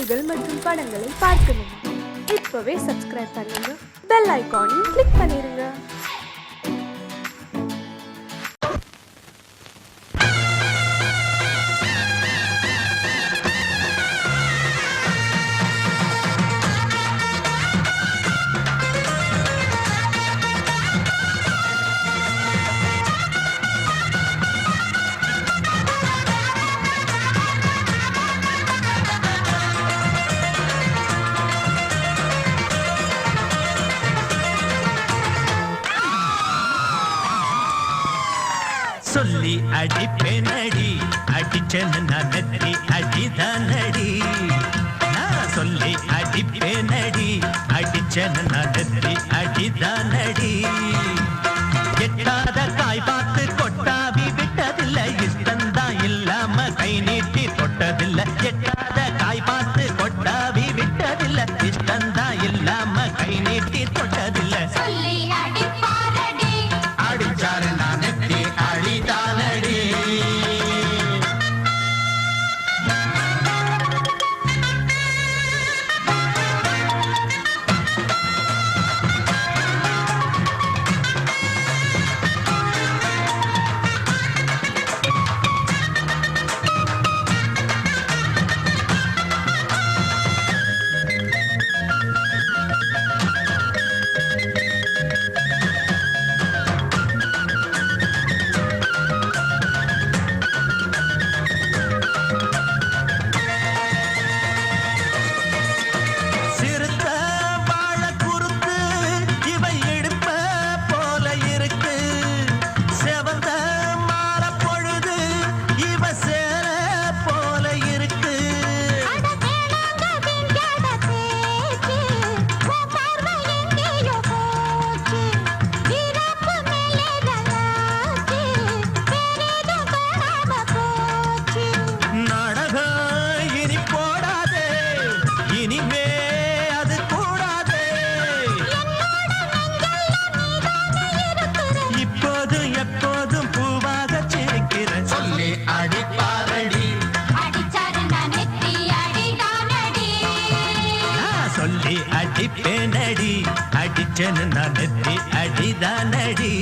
செய்திகள் மற்றும் படங்களை பார்க்கணுமா? இப்பவே சப்ஸ்கிரைப் பண்ணுங்க, பெல் ஐகானையும் கிளிக் பண்ணிருங்க. சொல்லி அடிப்பேனடி, அடிச்சேன்னு நான் நெத்தி அடிதானடி. நான் சொல்லி அடிப்பேனடி, அடிச்சேன்னு நான் நெத்தி அடிதானடி. எட்டாத காய் பார்த்து கொட்டாவி விட்டதில்லை, இஷ்டந்தான் இல்லாம கை நீட்டி தொட்டதில்லை. எட்டாத காய் பார்த்து கொட்டாவி விட்டதில்லை, இஷ்டந்தான் இல்லாம கை நீட்டி தொட்டதில்லை. அடிச்சாரு நான் நெத்தி அடிதானடி. அடிப்பேனடி, அடிச்சேன்னு நான் நெத்தி அடிதானடி.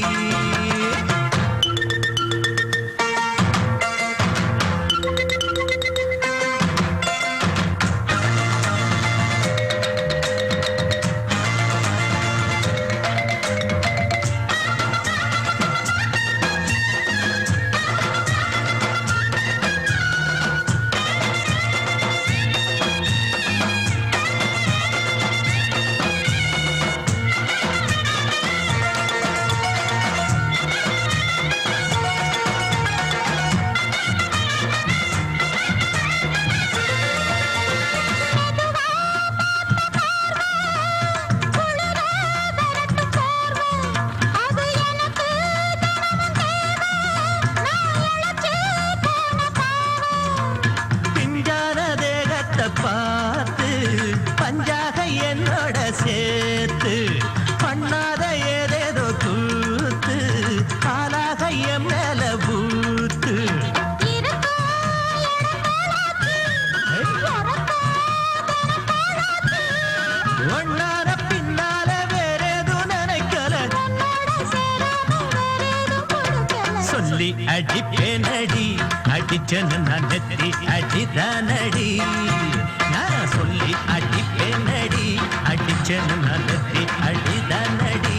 பார்த்து பஞ்சாக என்னோட சேர்த்து பண்ணாத ஏதேதோ கூத்து ஆளாக என் மேல பூத்து. ஒன்னார பின்னால வேறேதும் நினைக்கல, சொல்லி அடிப்பேனடி, அடிச்சேன்னு நான் நெத்தி அடிதானடி. நான் சொல்லி அடிப்பேனடி, அடிச்சேன்னு நான் நெத்தி அடிதானடி.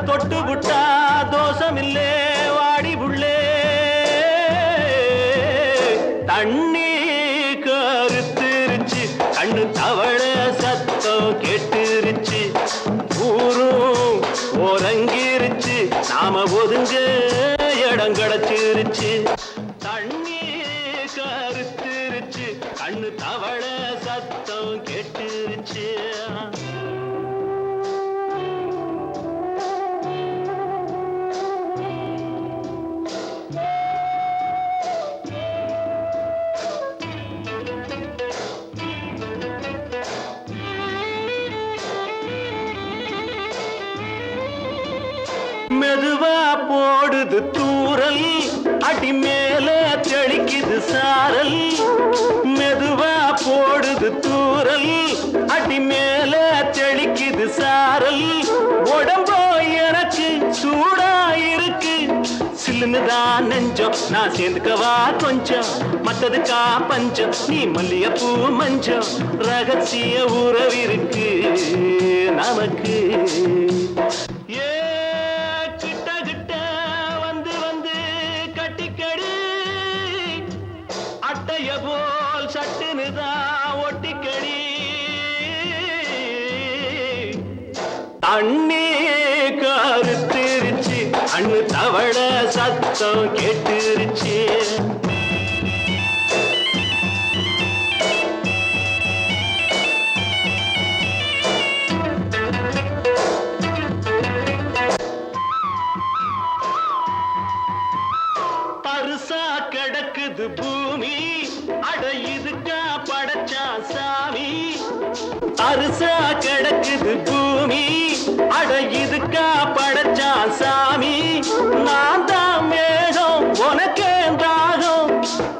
தொட்டு விட்டா தோசமில்லே வாடி புள்ளே. தண்ணி கருத்துருச்சு, கண்ணு தவள சத்தம் கேட்டுருச்சு, ஊரும் ஒரங்கிருச்சு, நாம ஒதுங்க இடம் கிடைச்சிருச்சு. தண்ணி கண்ணு தவள சத்தம் கேட்டுருச்சு. மெதுவா போடுது தூரல், அடி மேல தெளிக்குது சாரல். மெதுவா போடுது தூரல், அடி மேல தெளிக்குது சாரல். உடம்போ எனக்கு சூடா இருக்கு, சில்லுன்னுதான் நெஞ்சம், நான் சேர்ந்துக்கவா கொஞ்சம், மத்ததுக்கா பஞ்சம், நீ மல்லிகைப்பூ மஞ்சம். ரகசிய உறவிருக்கு நமக்கு. அட்டைய போல் சட்டுனுதான் ஒட்டிக்கடி. தண்ணி கருத்திருச்சு, அண்ணு தவள சத்தம் கேட்டுருச்சு. பருசா கிடக்குது பூமி, அட இதுக்கா படைச்சா சாமி. அரிசா கிடக்குது பூமி, அட இதுக்கா படைச்சா சாமி. நான் தான் மேகம் உனக்கே தாகம்,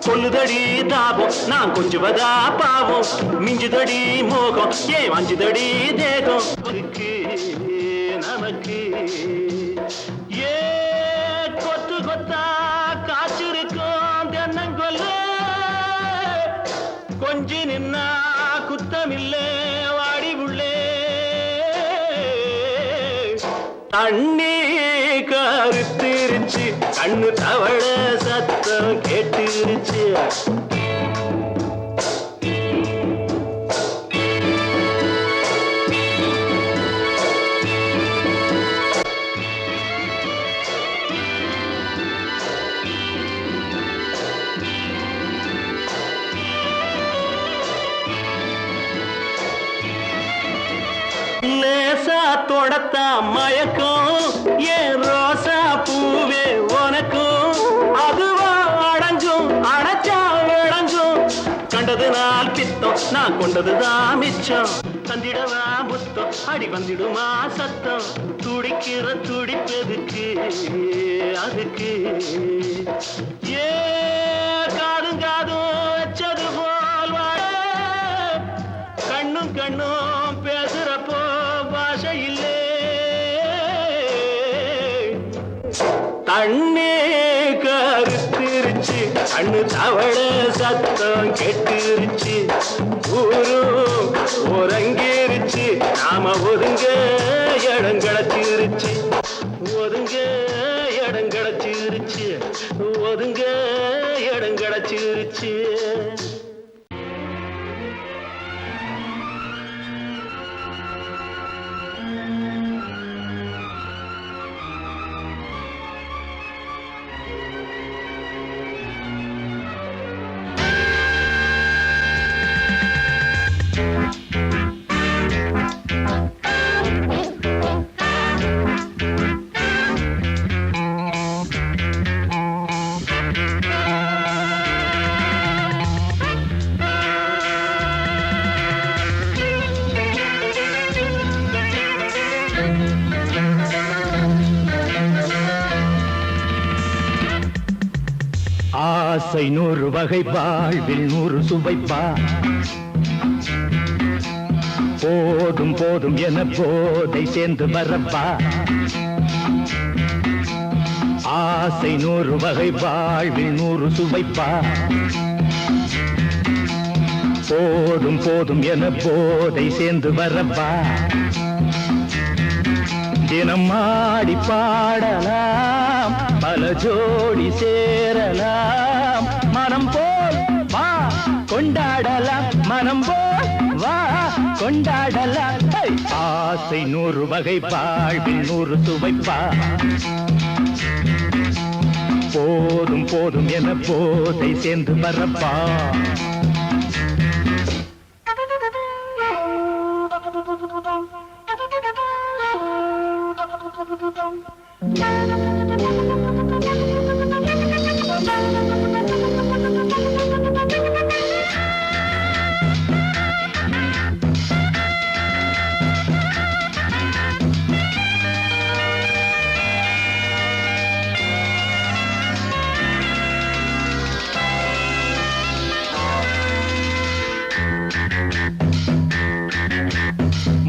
சொல்லுதடி தாபம் நான் கொஞ்சுவதா பாவம். மிஞ்சுதடி மோகம் ஏன் வஞ்சுதடி தேகம் நமக்கு. ஏ கொத்து கொத்தா காய்ச்சிருக்கும் தென்னங்கொல்ல, கொஞ்சி நின்னா குத்தமில்லே வாடி உள்ளே. தண்ணி கருத்திருச்சு, கண்ணு தவள சத்தம் கேட்டுருச்சு. லேசா தொடத்தா மயக்கம், ஏன் ரோசா பூவே உனக்கும். அதுவா அடைஞ்சும் அடைச்சா விளங்கும், கண்டது நாள் பித்தம் நான் கொண்டதுதான் மிச்சம். தந்திடவா புத்தம் அடி வந்திடுமா சத்தம், துடிக்கிற துடிப்பதுக்கு அதுக்கு. ஏ காதும் காதும் வச்சது போல் வாழ, கண்ணும் கண்ணும் பேசுறப்போ பாஷை இல்லே. தண்ணி கருத்திருச்சு, கண்ணு தவள சத்தம் கெட்டுருச்சு. ஊரும் உறங்கிருச்சு, நாம ஒதுங்க இடம் கிடச்சிருச்சு. ஒதுங்க இடம் கிடச்சிருச்சு, ஒதுங்க இடம் கிடச்சிருச்சு. ஆசை 100 வகை, வாழ்வில் 100 சுவைப்பா. போதும் போதும் என போதை சேர்ந்து வரப்பா. ஆசை 100 வகை, வாழ்வில் 100 சுவைப்பா. போதும் போதும் என போதை சேர்ந்து வரப்பா. தினம் ஆடி பாடலாம், பல ஜோடி சேரலாம். மனம் போல் வா கொண்டாடலாம், மனம் போல் வா கொண்டாடலாம். ஆசை 100 வகை, வாழ்வில் 100 சுவைப்பா. போதும் போதும் என போதை சேர்ந்து வரப்பா.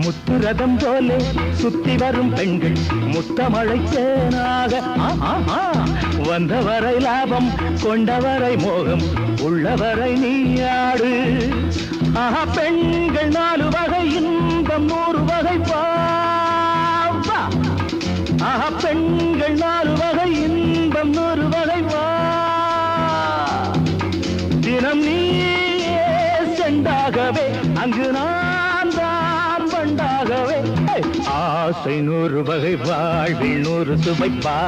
முத்துரதம் போலே சுத்தி வரும் பெண்கள் முத்தமழை தேனாக வந்தவரை லாபம் கொண்டவரை மோகம் உள்ளவரை நீயாடு ஆஹா பெண்கள் 4 வகை இன்பம் 100 வகை பாவா ஆஹா பெண்கள் 4 வகை இன்பம் 100 வகை வா தினம் நீயே செண்டாகவே அங்கு நான் தான் வண்டாகவே ஆசை 100 வகை வாழ்வில் 100 சுவைப்பா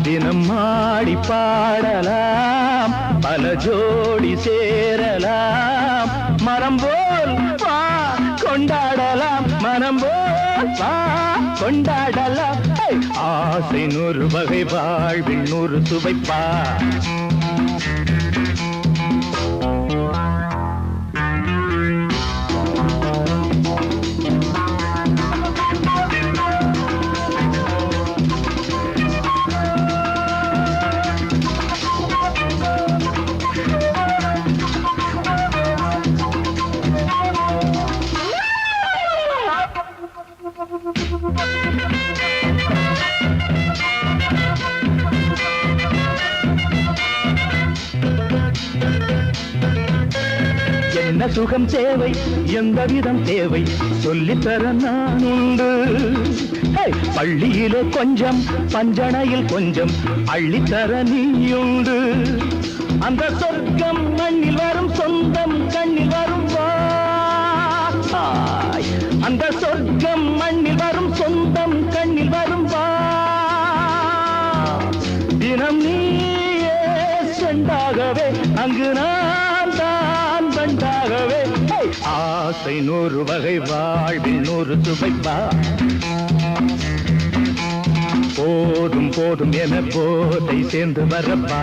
தினம் ஆடி பாடலாம் பல ஜோடி சேரலாம் மரம் போல் வா கொண்டாடலாம் மனம் போல் வா கொண்டாடலாம் ஆசை 100 வகை வாழ்வில் 100 சுவைப்பா என்ன சுகம் தேவை எந்த விதம் தேவை சொல்லித்தர நான் உண்டு பள்ளியிலே கொஞ்சம் பஞ்சணையில் கொஞ்சம் அள்ளித்தர நீயுண்டு அந்த சொர்க்கம் மண்ணில் வரும் சொந்தம் கண்ணில் வரும் வாய் அந்த சொர்க்கம் மண்ணில் வரும் சொந்தம் கண்ணில் வரும் வா தினம் நீயே செண்டாகவே அங்கு நான் தான் வண்டாகவே ஆசை 100 வகை வாழ்வில் 100 சுவைப்பா போதும் போதும் என போதை சேர்ந்து வரப்பா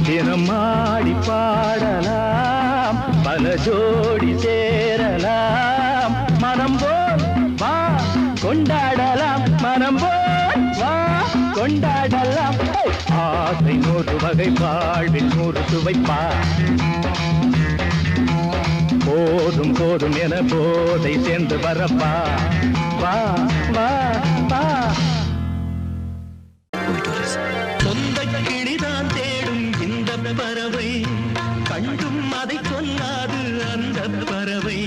தினம் ஆடி பாடலாம் பல ஜோடி சேரலாம் மனம் போல் வா கொண்டாடலாம் மனம் போல் வா கொண்டாடலாம் ஆசை 100 வகை வாழ்வில் 100 சுவைப்பா போதும் போதும் என போதை சேர்ந்து வரப்பா வா வா வா சொந்த கிளிதான் தேடும் இந்த பறவை கண்டும் அதை கொல்லாது அந்த பறவை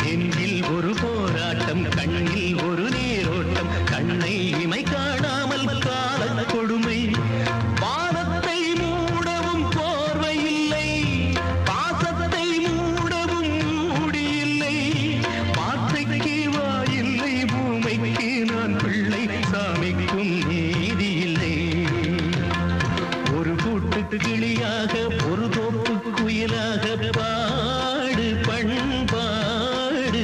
நெஞ்சில் ஒரு போராட்டம் கண்ணில் ஒரு நீரோட்டம் கண்ணை இமை காணாமல் கால கொடுமை வானத்தை மூடவும் போர்வை இல்லை பாசத்தை மூடவும் மூடியில்லை வார்த்தைக்கு வாயில்லை பூமைக்கு நான் பிள்ளை சாமிக்கும் நீதி இல்லை ஒரு கூட்டு கிளியாக ஒரு தோப்பு குயிலாக பாடு பண்பாடு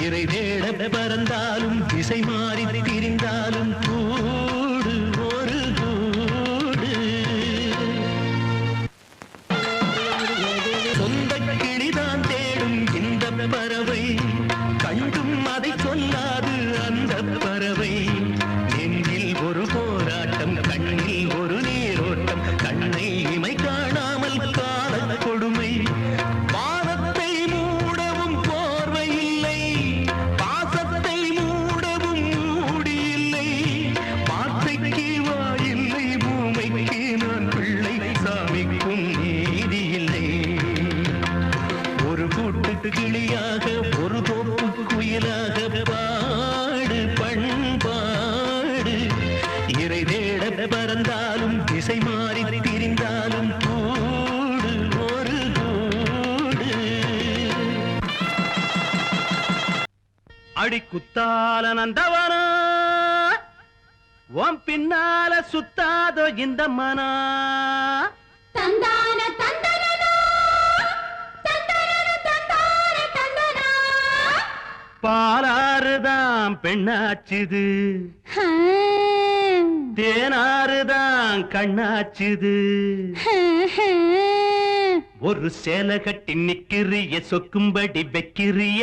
இறை தேட பறந்தாலும் திசை மாறி திரிந்தாலும் கூடு ஒரு கூடு சொந்த கிளிதான் தேடும் இந்த பறவை கண்டும் அதை சொல்லாது அந்த பறவை நெஞ்சில் ஒரு போராட்டம் கண்ணில் ஒரு நீரோட்டம் கண்ணை இமை காணாமல் கால கொடுமை வானத்தை மூடவும் போர்வை இல்லை பாசத்தை மூடவும் மூடியில்லை வார்த்தைக்கு வாயில்லை பூமைக்கு நான் பிள்ளை சாமிக்கும் நீதி இல்லை ஒரு கூட்டு கிளியாக ஒரு தோப்பு குயிலாக பாடு பண்பாடு இறை தேட பறந்தாலும் திசை மாறி திரிந்தாலும் கூடு ஒரு கூடு அடி குத்தால நந்தவனா உன் பின்னால சுத்தாதோ இந்த மனா தந்தான தந்தனா தந்தன தந்தான தந்தனா பாலாறுதான் பெண்ணாச்சுது, தேனாறுதான் கண்ணாச்சுது. ஒரு சேலை கட்டி நிக்கிறிய சொக்கும்படி வைக்கிறிய.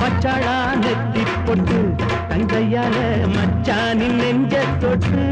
பச்சாளா நெத்தி பொட்டு தங்கையால மச்சானின் நெஞ்ச தொட்டு.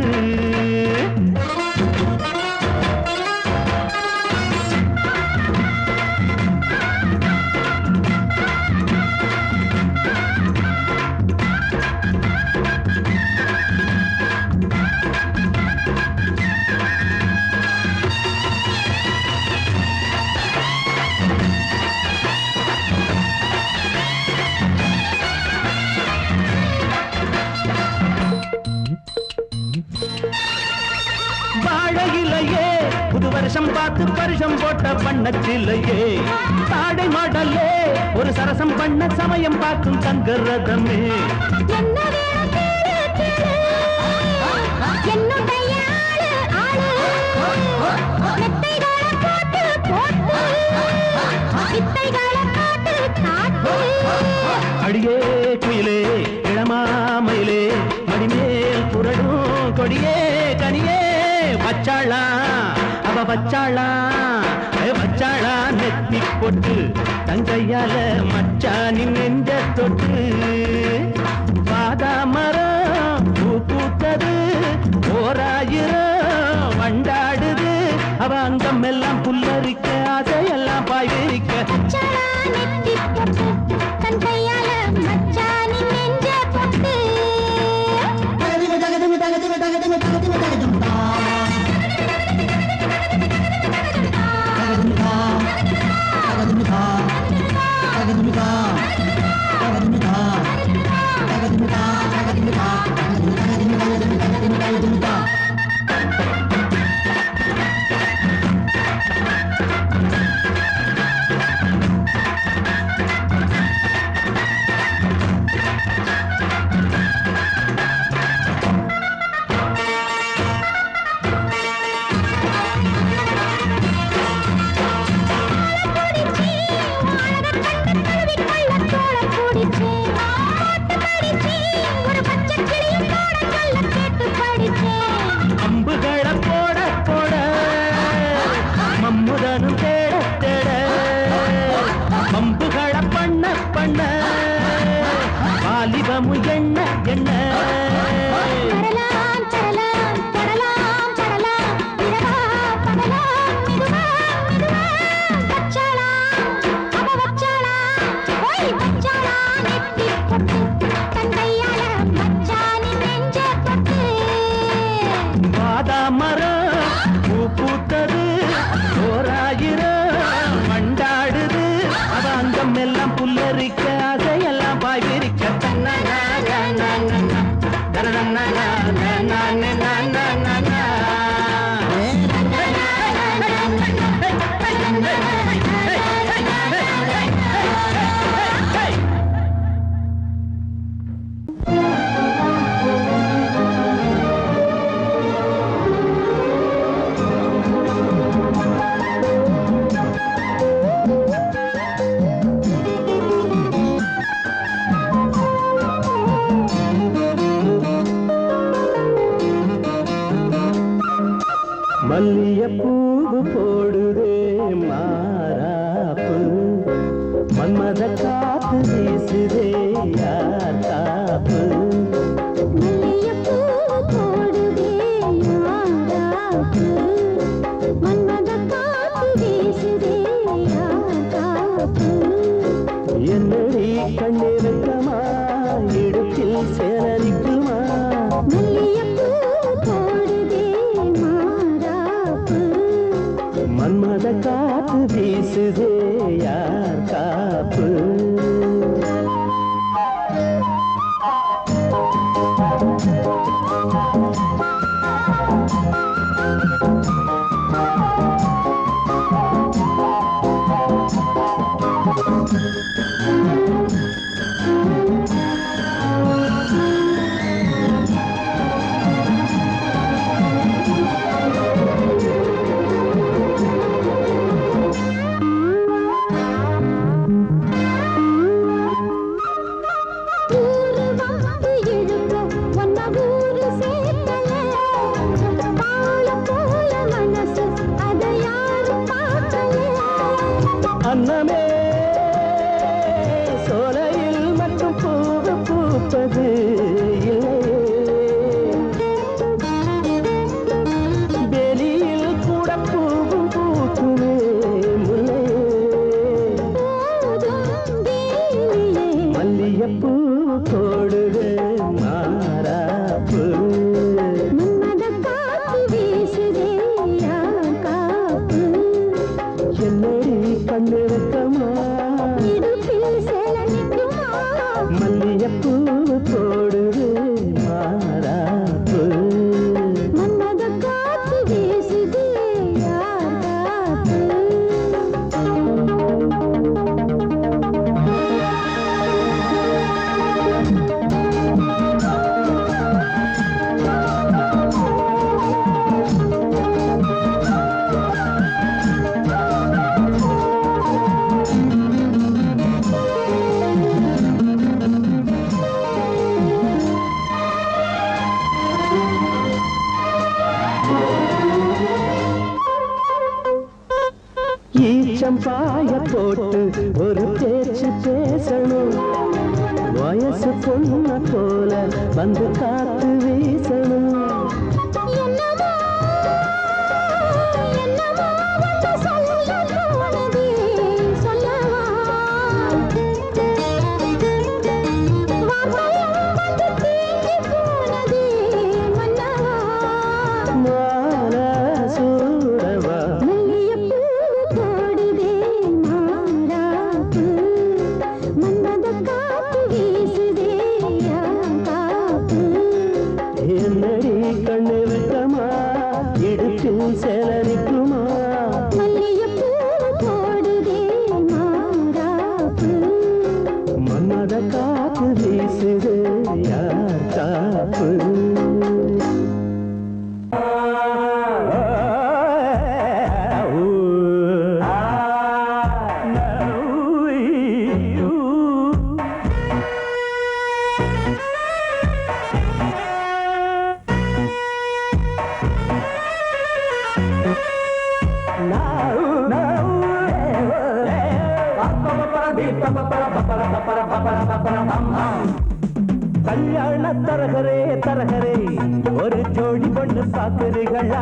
வாழையிலையே புது வருஷம் பார்த்து பரிசம் போட்ட பண்ணச்சிலையே, தாடை மாடல்லே ஒரு சரசம் பண்ண சமயம் பார்க்கும் தங்கரதமே. அடியே குயிலே இளமாமயிலே மடிமேல் புரடும் கொடியே கனியே. வச்சாளா அவ வச்சாளா வச்சாளா நெத்தி பொட்டு தங்கையால மச்சானின் நெஞ்ச தொட்டு. பாதாமரம் பூ பூத்தது ஓராயிரம் வண்டாடுது, அவ அங்கம் எல்லாம் புல்லரிக்க அதையெல்லாம் பாய் விரிக்க. அம்புகளை போட போட மம்முதனும் தேட தேட, அம்புகளை பண்ண பண்ண வாலிபமு எண்ண எண்ண. மரம் பூ பூத்தது ஓராயிரம் மண்டாடுது, அவ அங்கம் எல்லாம் புல்லரிக்க அதையெல்லாம் பாய் விரிக்க. மல்லியப்பூவு போடுதே மாறாப்பு, மன்மத காத்து வீசுதே யார் காப்பு. மல்லியப்பூவு போடுதே மாறாப்பு, மன்மத காத்து வீசுதே யார் காப்பு. என்னடி கண்ணிருக்கமா இடுப்பில் சேரரிக்குமா. மல்லியப்பூ போடுதே மாறாப்பு, மன்மத காத்து வீசுதே யார் கொஞ்சம் பாய போட்டு ஒரு பேச்சு பேசணும். வயசு பொண்ண போல வந்து காத்து வீசணும். என்னமோ என்னமோ வந்து சொல்ல தோணுதே சொல்லவா வார்த்தையும் வந்து தீண்டி போனதே மன்னவா மால சூடவா மல்லிகைப்பூ போடுதே மாறாப்பு மன்மத காத்து வீசுதே காப்பு என்னடி கண்ணு வெட்டமா இடுப்பில் செலரிக்குமா? மல்லிகைப்பூ போடுதே மாறாப்பு மன்மத காத்து வீசுது யார் காப்பு? கல்யாண தரகரே தரகரே ஒரு ஜோடி பொண்ணு பாக்குறீங்களா?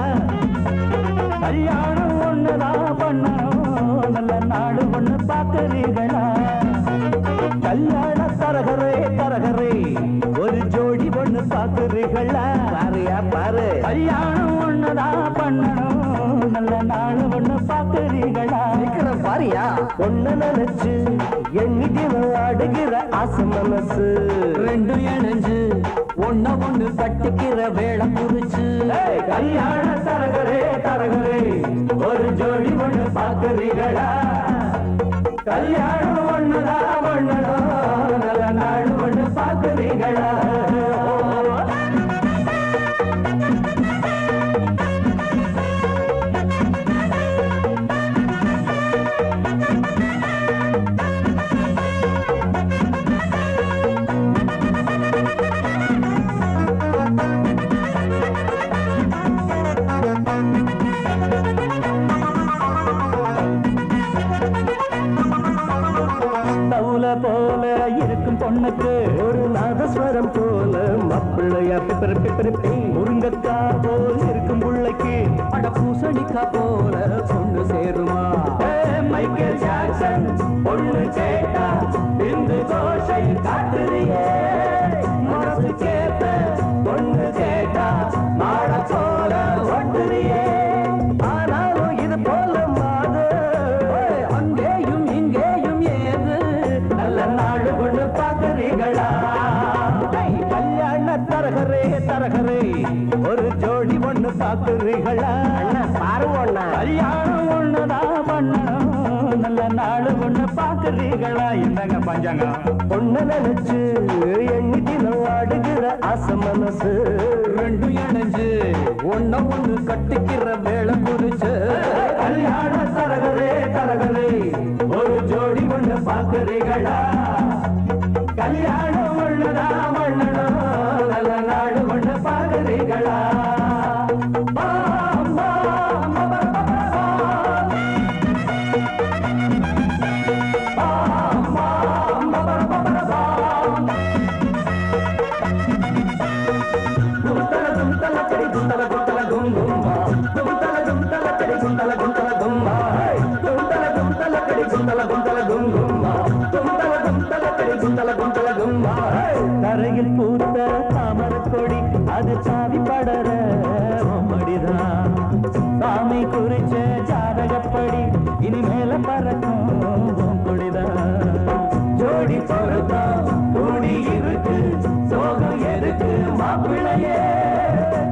கல்யாணம் ஒண்ணுதான் பண்ணணும், நல்ல நாடு ஒண்ணு பாக்குறீங்களா? கல்யாண தரகரே தரகரே ஒரு ஜோடி பொண்ணு பாக்குறீங்களா? பாருயா பாரு, கல்யாணம் ஒண்ணுதான் பண்ணணும், நல்ல நாடு ஒண்ணு பாக்குறீங்களா? பாரியா ஒண்ணு நினைச்சு எண்ணிக்கு ஆடுகிற ஆசை மனசு ரெண்டு இணைஞ்சு ஒன்ன ஒண்ணு கட்டிக்கிற வேளை குறிச்சு. கல்யாண தரகரே தரகரே ஒரு ஜோடி ஒண்ணு பாக்குறீங்களா? கல்யாணம் ஒண்ணுதான் பண்ணணும், நல்ல நாடு ஒண்ணு பாக்குறீங்களா? போல இருக்கும் பொண்ணுக்கு ஒரு நாதஸ்வரம் போல மாப்பிள்ளையா பிறப்பி முருங்கக்கா போல் இருக்கும் பிள்ளைக்கு அட பூசணிக்கா போல பொண்ணு சேருமா? மைக்கேல் ஜாக்சன் பொண்ணு கேட்டா இந்த கோஷை காட்டுறியே, மனசு கேட்ட பொண்ணு கேட்டா மாட போல ஒட்டுறியே. ஆனாலும் இது போல மாது அங்கேயும் இங்கேயும் ஏது, நல்ல நாடு கொண்டு பாக்குறீங்களா? கல்யாண தரகரே தரகரே ஒரு ஜோடி ஒண்ணு பாக்குறீங்களா? பாருங்க கல்யாணம் ஒண்ணுதான் பண்ணணும், நல்ல நாடு ஒண்ணு பாக்குறீங்களா? என்னங்க பஞ்சாங்க ஒண்ணு நினைச்சு எண்ணிக்கு ஆடுகிற ஆசை மனசு ரெண்டு இணைஞ்சு ஒன்ன ஒண்ணு கட்டிக்கிற வேளை குறிச்சு. கல்யாண தரகரே தரகரே ஒரு ஜோடி ஒண்ணு பாக்குறீங்களா? கல்யாணம் ஒண்ணுதான் பண்ணணும், நல்ல நாடு ஒண்ணு பாக்குறீங்களா? தரையில் பூத்த தாமரக்கொடி அது சாவி படர மடிதான் சாமி குறிச்ச ஜாதகப்படி இனிமேல பறக்கும் கொடிதான். ஜோடி பொறுத்தா கூடி இருக்கு சோகம் எதுக்கு மாப்பிள்ளையே,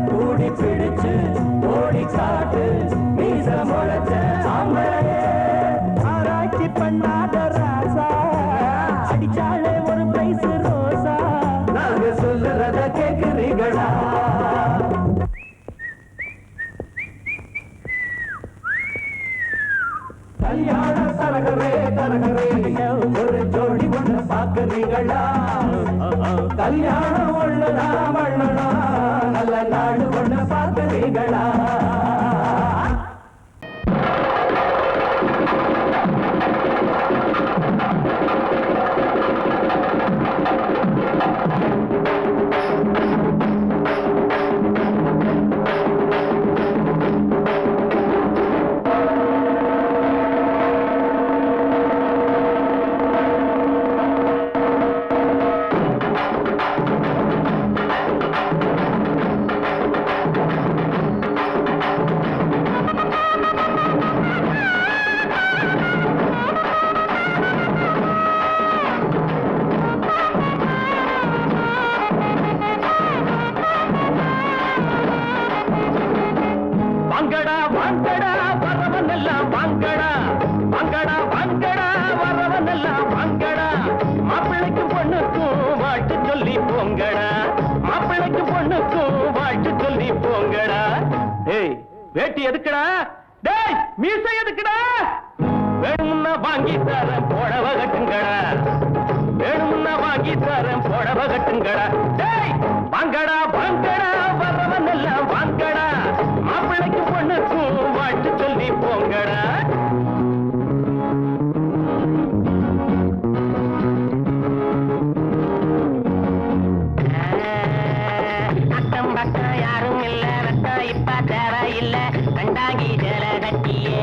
கூடி பிடிச்சு ஓடி காட்டு மீச முளைச்ச ஆம்பளையே. ஆராய்ச்சி பண்ணாத ராசா அடிச்சாலே ஒரு பிரைஸ் ரோசா, நாங்க சொல்லுறத கேக்குறீங்களா? கல்யாண தரகரே தரகரே ஒரு ஜோடி ஒண்ணு பாக்குறீங்களா? கல்யாணம் ஒண்ணுதான் பண்ணணும், நல்ல நாடு ஒண்ணு பாக்குறீங்களா? வேட்டி எதுக்குடா? டேய் மீசை எதுக்குடா? வேணும்னா வாங்கி தரேன் புடவ கட்டுங்கடா. வேணும்னா வாங்கி தரேன் புடவ கட்டுங்கடா. டேய் வாங்கடா வாங்கடா வரவன் எல்லாம் வாங்கடா. மாப்பிள்ளைக்கு பொண்ணுக்கும் வாழ்த்து சொல்லி போங்கடா. அக்கம் பக்கம் யாரும் இல்ல வெட்டம் இப்ப தேவையில்ல. கண்டாங்கி சேல கட்டியே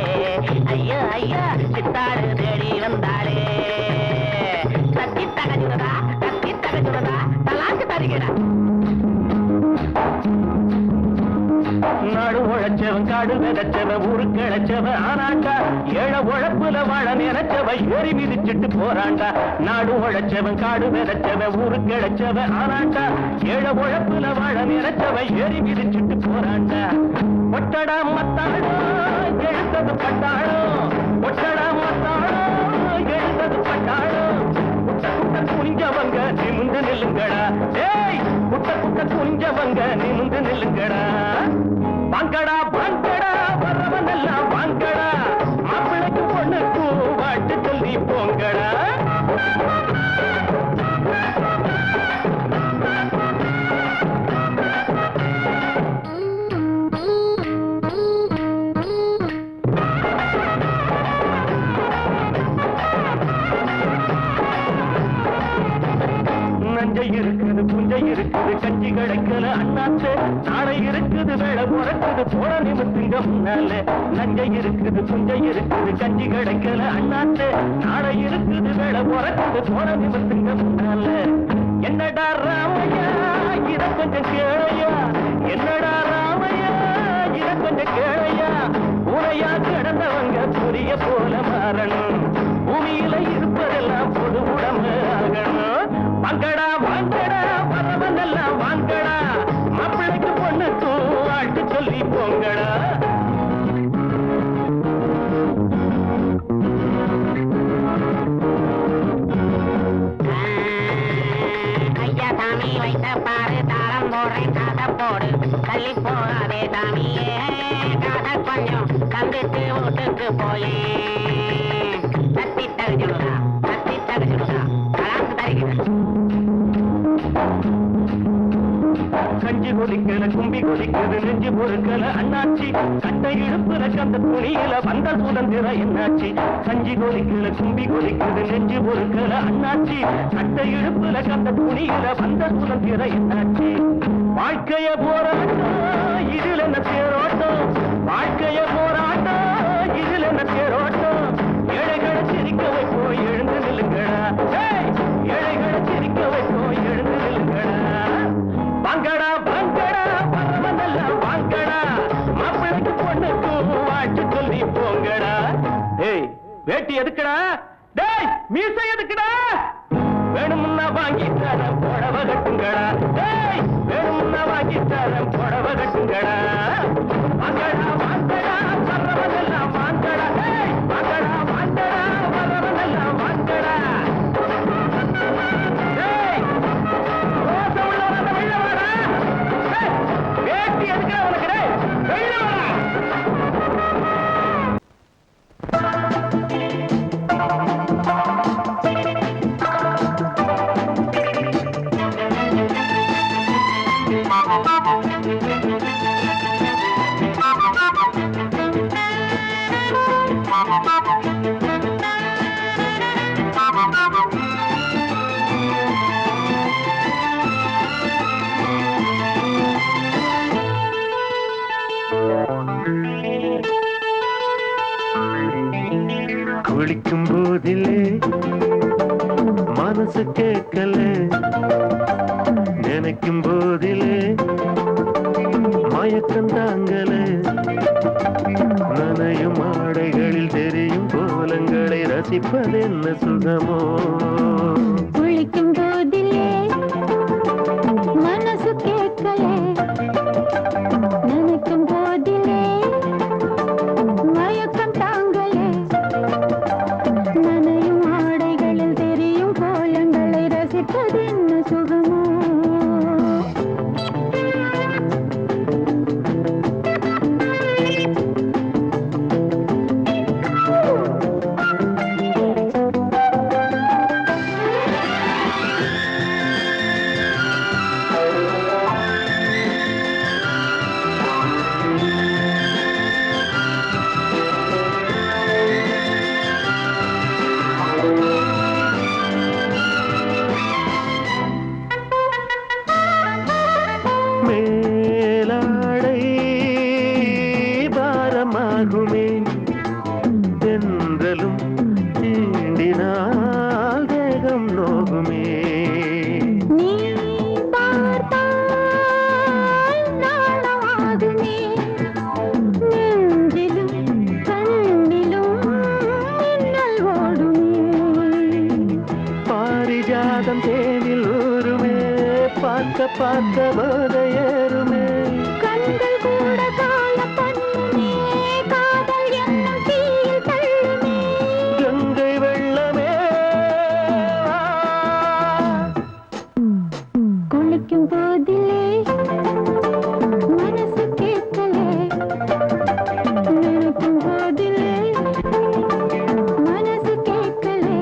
ஐயோ ஐயோ சித்தாடு தேடி வந்தாளே. கத்தி தகஜுதா தலாக்கு தருகிறா. நாடு உழைச்சவன் காடு விதைச்சவன் ஊருக்கு இழைச்சவன் ஆனாண்டா. ஏழை உழைப்புல வாழ நினைச்சவன் ஏறி மிதிச்சிட்டு போறாண்டா. நாடு உழைச்சவன் காடு விதைச்சவன் ஊருக்கு இழைச்சவன் ஆனாண்டா. ஏழை உழைப்புல வாழ நினைச்சவன் ஏறி மிதிச்சிட்டு போறாண்டா. ஒட்டடா மத்தாளோ எழுத்தது பட்டாளோ. ஒட்டடா மத்தாளோ எழுத்தது பட்டாளோ. குட்ட குட்ட குனிஞ்சவங்க நிமிந்து நில்லுங்கடா. ஏய் குட்ட குட்ட குனிஞ்சவங்க நிமிந்து நில்லுங்கடா. வாங்கடா வாங்கடா வரவன் எல்லாம் வாங்கடா. மாப்பிள்ளைக்கு பொண்ணுக்கு வாட்டு சொல்லி போங்கடா. நஞ்சை இருக்குது புஞ்சை இருக்குது கஞ்சி கிடைக்கல அண்ணாத்து. நாளை இருக்குது வேலை பிறக்குது போட நிமித்துங்க முன்னால. நஞ்சை இருக்குது புஞ்சை இருக்குது கஞ்சி கிடைக்கல அண்ணாத்து. நாளை இருக்குது வேலை பிறக்குது போட நிமித்துங்க முன்னால. என்னடா ராமையா இத கொஞ்சம் கேளையா. என்னடா ராமையா இத கொஞ்சம் கேளையா. உரையா கிடந்தவங்க புரிய போல மாறணும். பூமியில இருப்பதெல்லாம் பொது உடம்பு ஆகணும். வாங்கடா வாங்கடா வரவன் எல்லாம் வாங்கடா. மாப்பிள்ளைக்கு பொண்ணுக்கு வாழ்த்து சொல்லி போங்கடா. ஐயா சாமி வைத்த பாரு தாரம் போடுறேன் காதை போடு. தள்ளி போகாதே சாமியே காதை கொஞ்சம் தந்துட்டு வீட்டுக்கு போயே. தத்தி தகுச்சுடுதா கலாக்கு தருகிறேன். கஞ்சி கொதிக்கல கும்பி கொதிக்குது நெஞ்சு பொறுக்கல அண்ணாச்சி. கட்டை இழுப்புல கந்த துணியில வந்த சுதந்திரம் என்னாச்சு. கஞ்சி கொதிக்கல கும்பி கொதிக்குது நெஞ்சு பொறுக்கல அண்ணாச்சி. கட்டை இழுப்புல கந்த துணியில வந்த சுதந்திரம் என்னாச்சு. வாழ்க்கைய போராட்டம் இதில் என்ன தேரோட்டம். வாழ்க்கைய போராட்டம் இதில் என்ன தேரோட்டம். ஏழைகளை சிரிக்க வைப்போம் எழுந்து நில்லுங்கடா. ஏழைகளை சிரிக்க வைப்போம் எழுந்து நில்லுங்கடா. வாங்கடா வாங்கடா வரவன் எல்லாம் வாங்கடா. மாப்பிள்ளைக்கு பொண்ணுக்கு வாழ்த்து சொல்லி போங்கடா. டேய் வேட்டி எதுக்குடா? டேய் மீசை எதுக்குடா? வேணும்னா வாங்கி தரேன் புடவ கட்டுங்கடா. டேய் வேணும்னா வாங்கி தரேன் புடவ கட்டுங்கடா. வாங்கடா வாங்கடா வரவன் எல்லாம் வாங்கடா. டேய் வாங்கடா வாங்கடா வரவன் எல்லாம் வாங்கடா. டேய் ரோச உள்ளவன வெளில வாடா. வேட்டி எதுக்குடா உனக்கு? டேய் வெளில வாடா. குளிக்கும் போதிலே மனசு கேட்கல. நினைக்கும் போதிலே மயக்கம் தாங்கல. நனையும் ஆடைகளில் தெரியும் கோலங்களை ரசிப்பது என்ன சுகமோ. குளிக்கும் போதிலே மனசு கேட்கல. நினைக்கும் போதிலே மயக்கம் தாங்கல. நனையும் ஆடைகளில் தெரியும் கோலங்களை ரசிப்பது என்ன சுகமோ. ஆகுமே தென்றலும் தீண்டினால் தேகம் நோகுமே நீ பார்த்தால் நாணமாகுமே நெஞ்சிலும் கண்ணிலும் மின்னல் ஓடுமே பாரிஜாதம் தேனில் ஊருமே பார்க்க பார்க்க போதையேறுமே கண்கள் கூட காண பண்ணுமே காதல் என்னும் தீயில் தள்ளுமே கங்கை வெள்ளமே குளிக்கும் போதிலே மனசு கேட்கலே நினைக்கும் போதிலே மனசு கேட்கலே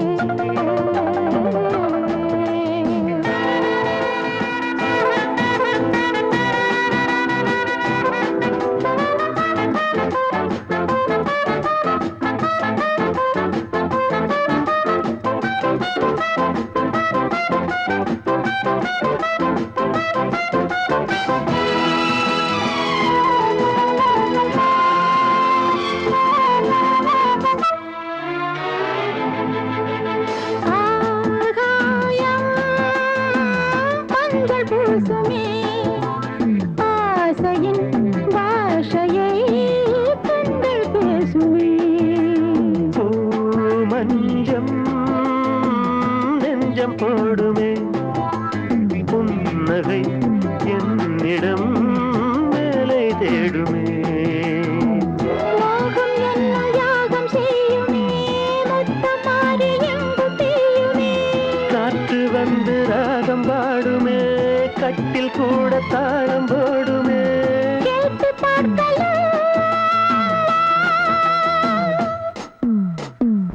ஆகாயம் மஞ்சள் பூசுமே ஆசையின் பாஷையை கண்கள் பேசுமே பூ மஞ்சம் நெஞ்சம் போடுமே புன்னகை என்னிடம் மேலே தேடுமே மோகம் என்னும் யாகம் செய்யுமே முத்தம் மாறி எங்கு தீயுமே காற்று வந்து ராகம் பாடுமே கட்டில் கூட தாளம் போடுமே கேட்டு பார்க்கலாம்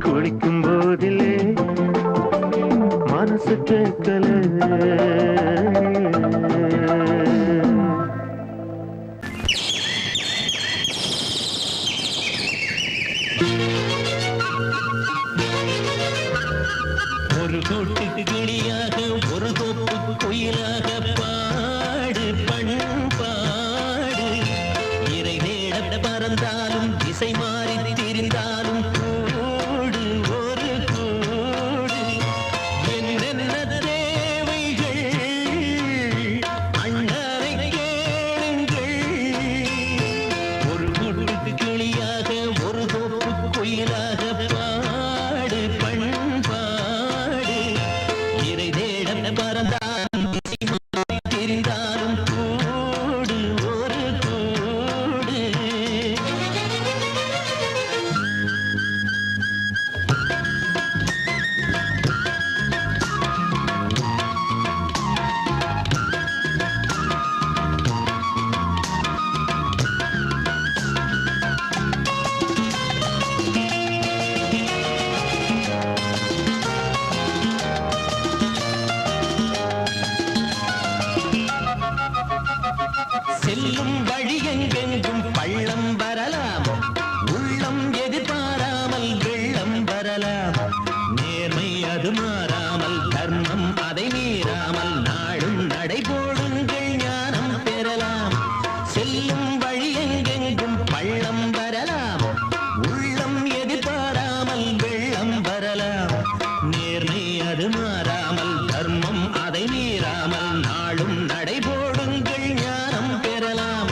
குளிக்கும் போதிலே மனசு கேட்கல ஒரு கூட்டுக்கு கிளியாக ஒரு தோப்பு குயிலாக பாடு பண்பாடு இறை தேட பறந்தாலும் திசை மாறி திரிந்தாலும் கூடு ஒரு கூடு என்னென்ன தேவைகள் அண்ணரை கேளுங்கள் ஒரு கூட்டுக்கு கிளியாக ஒரு தோப்பு குயிலாக பாடு பண்பாடு இறை தேட பறந்தாலும் திசை மாறி திரிந்தாலும் கூடு ஒரு கூடு செல்லும் வழி எங்கெங்கும் பள்ளம் வரலாம் உள்ளம் எதிர்பாராமல் வெள்ளம் வரலாம் நேர்மை அது மாறாமல் தர்மம் அதை மீறாமல் நாடும் நடைபோடுங்கள் ஞானம் பெறலாம் செல்லும் வழி எங்கெங்கும் பள்ளம் வரலாம் உள்ளம் எதிர்பாராமல் வெள்ளம் வரலாம் நேர்மை அது மாறாமல் தர்மம் அதை மீறாமல் நாடும் நடைபோடுங்கள் ஞானம் பெறலாம்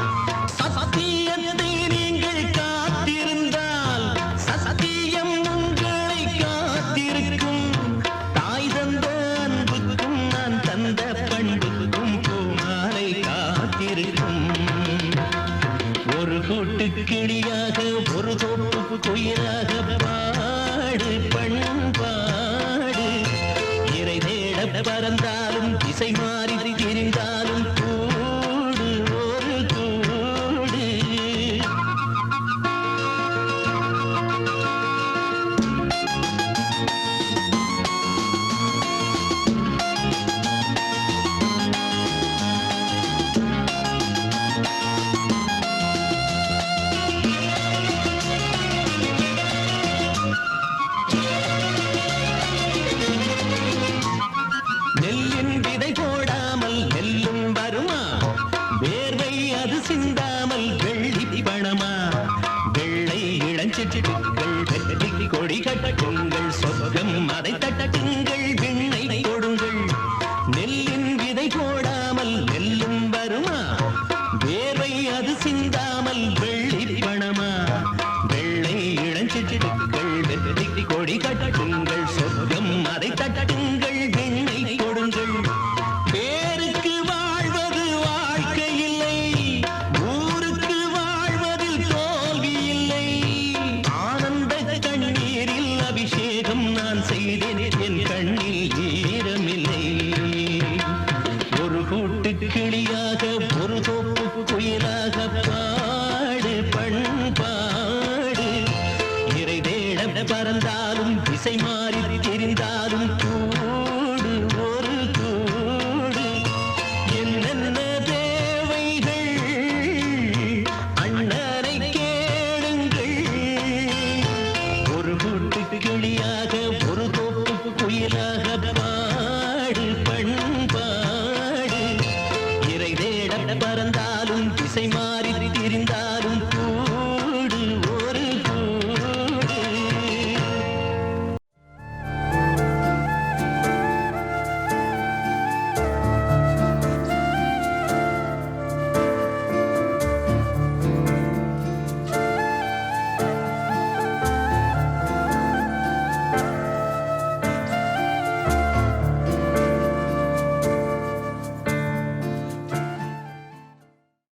சத்தியத்தை நீங்கள் காத்திருந்தால் சத்தியம் உங்களை காத்திருக்கும் தாய் தந்த அன்புக்கும் நான் தந்த பண்புக்கும் பூமாலை காத்திருக்கும் ஒரு கூட்டு கிளியாக ஒரு தோப்பு குயிலாக பாடு பண்பாடு இறை தேட பறந்தாலும் திசை மாறி திரிந்தாலும் கூடு ஒரு கூடு வேர்வை அது சிந்தாமல் வெள்ளி பணமா வெள்ளை வேர்வை அது சிந்தாமல்